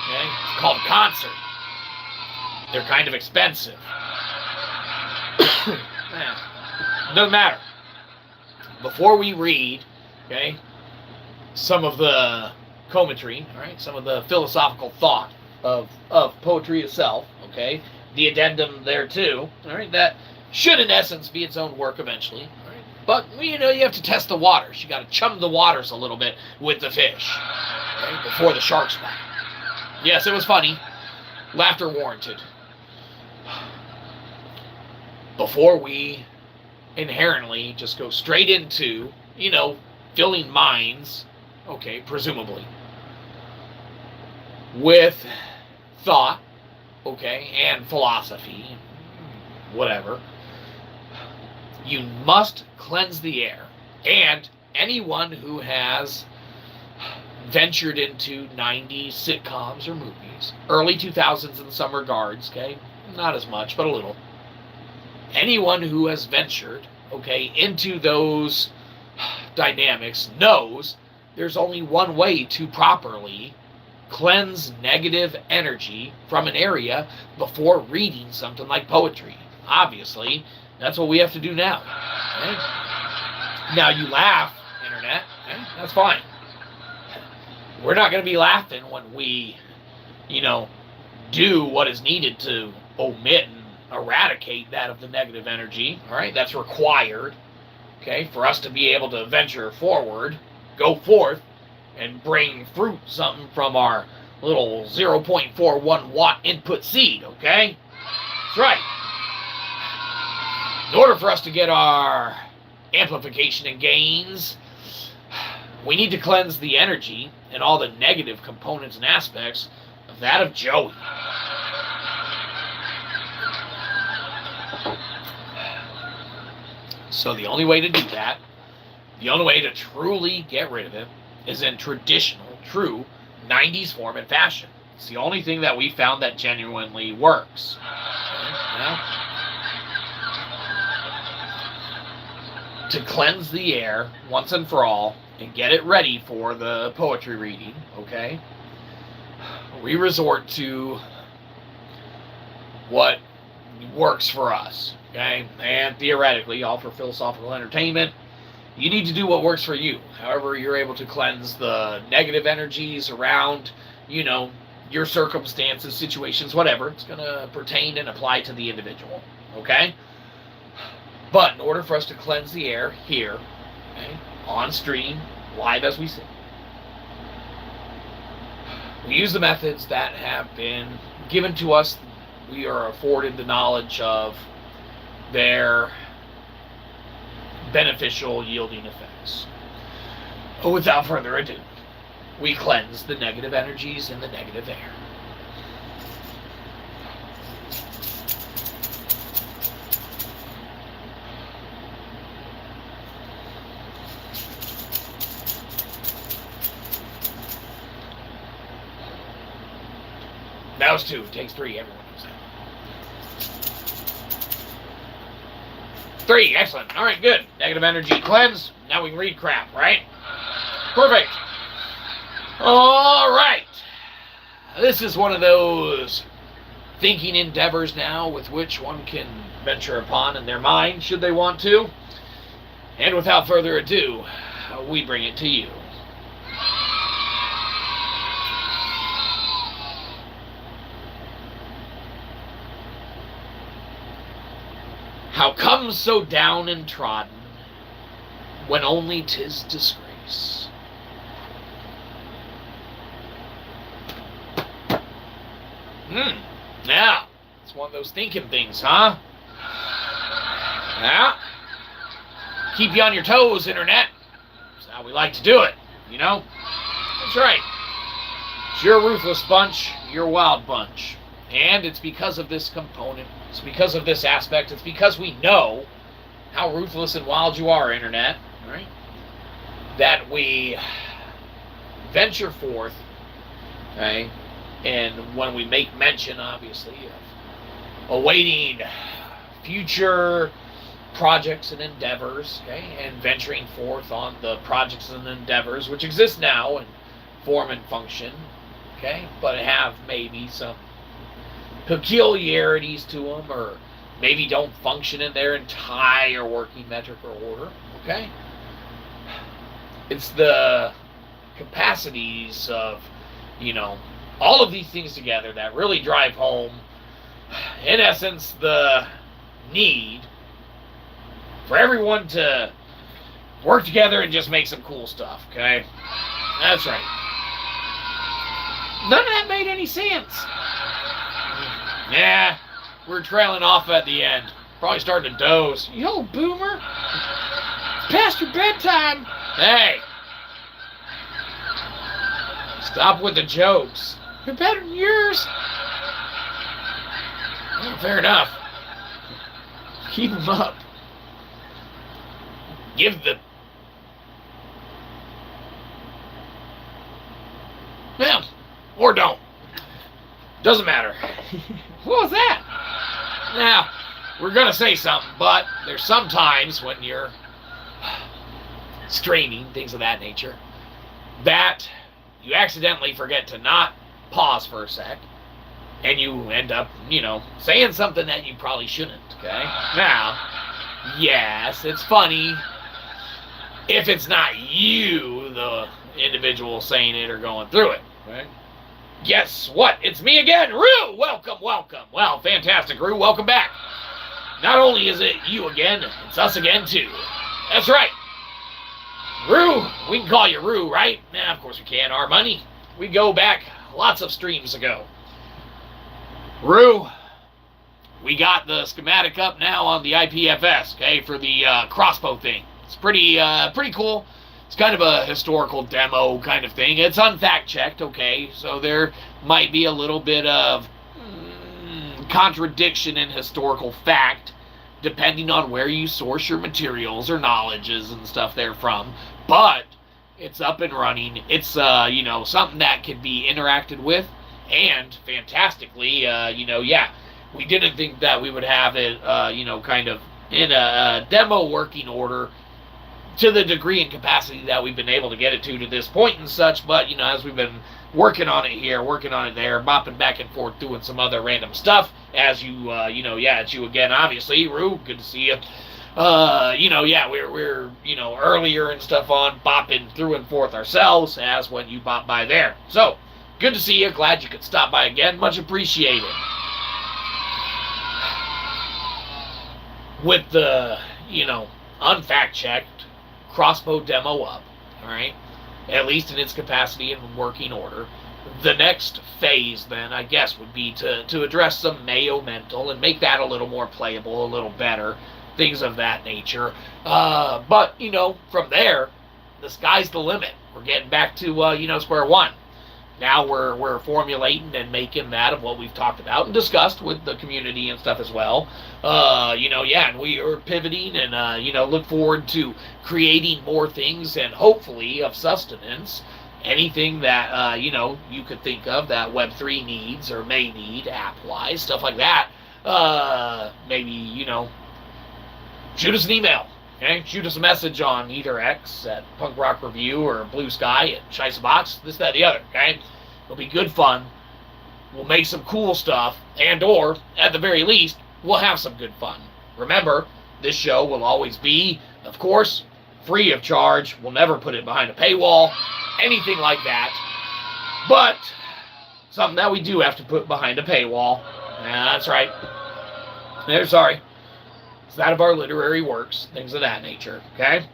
Okay? It's called a concert. They're kind of expensive. Doesn't matter. Before we read, okay, some of the commentary, all right, some of the philosophical thought of poetry itself, okay, the addendum there too, all right, that should in essence be its own work eventually, all right, but you have to test the waters. You got to chum the waters a little bit with the fish, okay, before the sharks bite. Yes, it was funny. Laughter warranted. Before we inherently just go straight into, filling minds, okay, presumably, with thought, okay, and philosophy, whatever, you must cleanse the air. And anyone who has ventured into 90s sitcoms or movies, early 2000s in some regards, okay, not as much, but a little, anyone who has ventured, okay, into those dynamics knows there's only one way to properly cleanse negative energy from an area before reading something like poetry. Obviously, that's what we have to do now. Okay? Now, you laugh, Internet. Okay? That's fine. We're not going to be laughing when we, do what is needed to omit and eradicate that of the negative energy. All right? That's required, okay, for us to be able to venture forward, go forth, and bring fruit, something from our little 0.41 watt input seed, okay? That's right. In order for us to get our amplification and gains, we need to cleanse the energy and all the negative components and aspects of that of Joey. So the only way to do that, the only way to truly get rid of it, is in traditional, true 90s form and fashion. It's the only thing that we found that genuinely works. Okay? To cleanse the air once and for all and get it ready for the poetry reading, okay, we resort to what works for us, okay? And theoretically, all for philosophical entertainment, you need to do what works for you. However, you're able to cleanse the negative energies around, your circumstances, situations, whatever. It's going to pertain and apply to the individual, okay? But in order for us to cleanse the air here, okay, on stream, live as we sing, we use the methods that have been given to us. We are afforded the knowledge of their beneficial yielding effects. without further ado, we cleanse the negative energies in the negative air. That was 2. It takes 3. Everyone knows that. 3. Excellent. All right, good. Negative energy cleanse. Now we can read crap, right? Perfect. All right. This is one of those thinking endeavors now with which one can venture upon in their mind, should they want to. And without further ado, we bring it to you. How comes so down and trodden, when only 'tis disgrace? Now, it's one of those thinking things, huh? Yeah. Keep you on your toes, Internet. That's how we like to do it, you know? That's right. It's your ruthless bunch, your wild bunch. And it's because of this component, it's because of this aspect, it's because we know how ruthless and wild you are, Internet, right? That we venture forth, okay? And when we make mention, obviously, of awaiting future projects and endeavors, okay? And venturing forth on the projects and endeavors which exist now in form and function, okay? But have maybe some peculiarities to them, or maybe don't function in their entire working metric or order, okay? It's the capacities of, all of these things together that really drive home, in essence, the need for everyone to work together and just make some cool stuff, okay? That's right. None of that made any sense. Yeah, we're trailing off at the end. Probably starting to doze. Yo, boomer. It's past your bedtime. Hey. Stop with the jokes. They're better than yours. Well, fair enough. Keep them up. Give the... Well, or don't. Doesn't matter. What was that? Now, we're going to say something, but there's some times when you're streaming, things of that nature, that you accidentally forget to not pause for a sec, and you end up, saying something that you probably shouldn't, okay? Now, yes, it's funny if it's not you, the individual saying it or going through it, right? Guess what? It's me again, Rue! Welcome, welcome. Well, fantastic, Rue. Welcome back. Not only is it you again, it's us again, too. That's right. Rue, we can call you Rue, right? Nah, of course we can. Our money. We go back lots of streams ago. Rue, we got the schematic up now on the IPFS, okay, for the crossbow thing. It's pretty cool. It's kind of a historical demo kind of thing. It's unfact-checked, okay, so there might be a little bit of contradiction in historical fact, depending on where you source your materials or knowledges and stuff there from. But it's up and running. It's, something that can be interacted with, and fantastically, yeah, we didn't think that we would have it, kind of in a demo working order to the degree and capacity that we've been able to get it to this point and such, but, as we've been working on it here, working on it there, bopping back and forth, doing some other random stuff, as you, yeah, it's you again, obviously, Rue, good to see you. Yeah, we're earlier and stuff on, bopping through and forth ourselves, as when you bop by there. So, good to see you, glad you could stop by again, much appreciated. With the, unfact-checked crossbow demo up, alright, at least in its capacity and working order. The next phase, then, I guess, would be to address some Mayo mental and make that a little more playable, a little better, things of that nature. But, from there, the sky's the limit. We're getting back to, square one. Now we're formulating and making that of what we've talked about and discussed with the community and stuff as well. And we are pivoting and, look forward to creating more things and hopefully of sustenance. Anything that, you could think of that Web3 needs or may need app-wise, stuff like that. Maybe, shoot us an email. Okay? Shoot us a message on either X at punkrokreview or Bluesky at Shyzabox, this, that, the other. Okay? It'll be good fun. We'll make some cool stuff, and or, at the very least, we'll have some good fun. Remember, this show will always be, of course, free of charge. We'll never put it behind a paywall, anything like that. But something that we do have to put behind a paywall. Yeah, that's right. Sorry. It's that of our literary works, things of that nature, okay?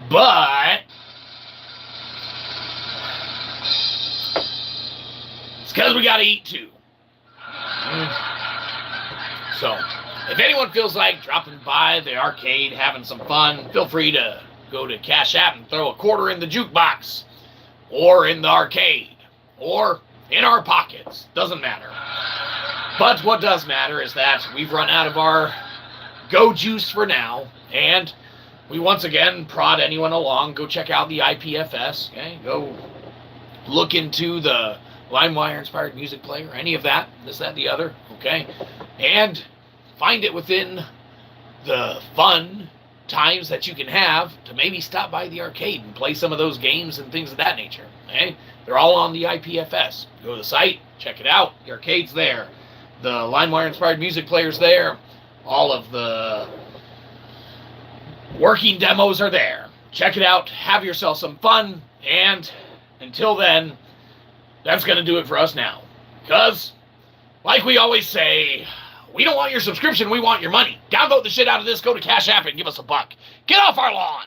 But it's because we got to eat too. So, if anyone feels like dropping by the arcade, having some fun, feel free to go to Cashapp and throw a quarter in the jukebox, or in the arcade, or in our pockets. Doesn't matter. But what does matter is that we've run out of our go juice for now, and we once again prod anyone along. Go check out the IPFS. Okay, go look into the LimeWire-inspired music player, any of that, this, that, the other. Okay, and find it within the fun times that you can have to maybe stop by the arcade and play some of those games and things of that nature. Okay, they're all on the IPFS. Go to the site, check it out. The arcade's there. The LimeWire-inspired music player's there. All of the working demos are there. Check it out. Have yourself some fun. And until then, that's going to do it for us now. Because, like we always say, we don't want your subscription. We want your money. Downvote the shit out of this. Go to Cash App and give us a buck. Get off our lawn.